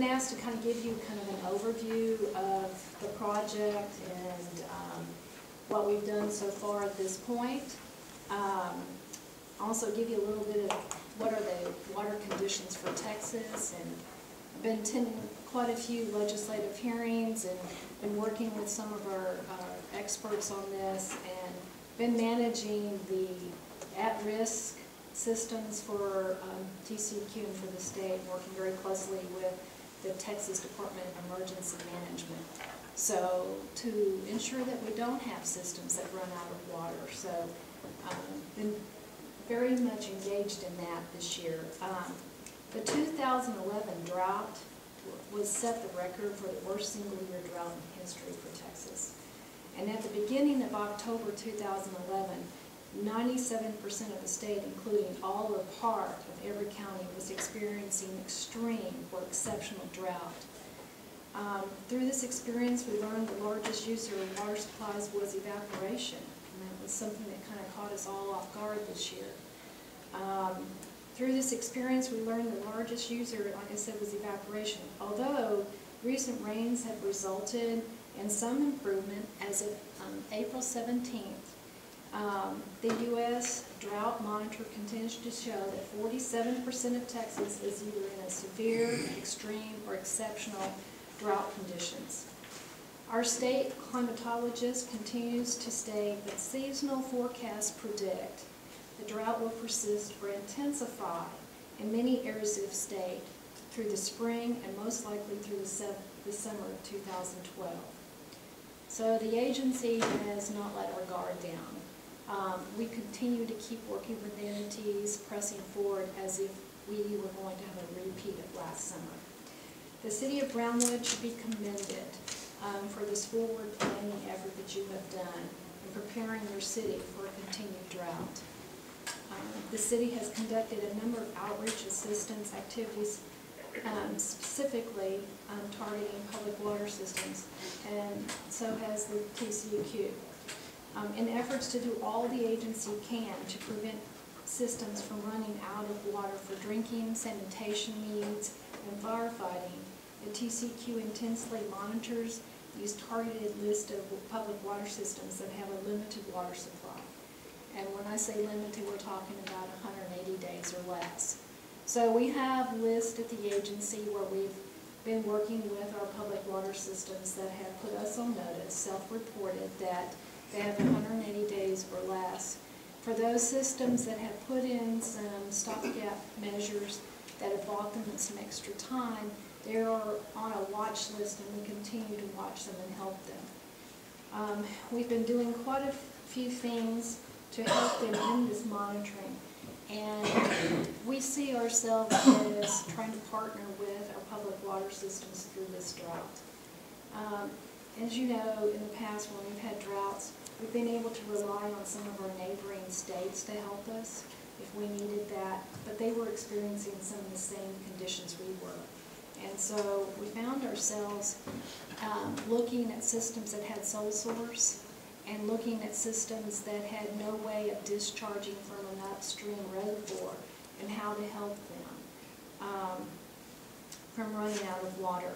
been asked to kind of give you kind of an overview of the project and what we've done so far at this point. Also give you a little bit of what are the water conditions for Texas, and I've been attending quite a few legislative hearings and been working with some of our experts on this, and been managing the at-risk systems for TCEQ and for the state, working very closely with the Texas Department of Emergency Management. So to ensure that we don't have systems that run out of water. So been very much engaged in that this year. The 2011 drought was set the record for the worst single-year drought in history for Texas. And at the beginning of October 2011, 97% of the state, including all or part of every county, was experiencing extreme or exceptional drought. Through this experience, we learned the largest user of water supplies was evaporation. And that was something that kind of caught us all off guard this year. Through this experience, we learned the largest user, like I said, was evaporation. Although recent rains have resulted in some improvement, as of April 17th, the U.S. Drought Monitor continues to show that 47% of Texas is either in a severe, extreme, or exceptional drought conditions. Our state climatologist continues to state that seasonal forecasts predict the drought will persist or intensify in many areas of the state through the spring and most likely through the summer of 2012. So the agency has not let our guard down. We continue to keep working with the entities, pressing forward as if we were going to have a repeat of last summer. The City of Brownwood should be commended for this forward planning effort that you have done in preparing your city for a continued drought. The city has conducted a number of outreach assistance activities, specifically targeting public water systems, and so has the TCEQ. In efforts to do all the agency can to prevent systems from running out of water for drinking, sanitation needs, and firefighting, the TCEQ intensely monitors these targeted list of public water systems that have a limited water supply. And when I say limited, we're talking about 180 days or less. So we have lists at the agency where we've been working with our public water systems that have put us on notice, self-reported, that they have 180 days or less. For those systems that have put in some stopgap measures that have bought them some extra time, they are on a watch list, and we continue to watch them and help them. We've been doing quite a few things to help them in this monitoring, and we see ourselves as trying to partner with our public water systems through this drought. As you know, in the past when we've had droughts, we've been able to rely on some of our neighboring states to help us if we needed that, but they were experiencing some of the same conditions we were. And so we found ourselves looking at systems that had sole source and looking at systems that had no way of discharging from an upstream reservoir and how to help them from running out of water.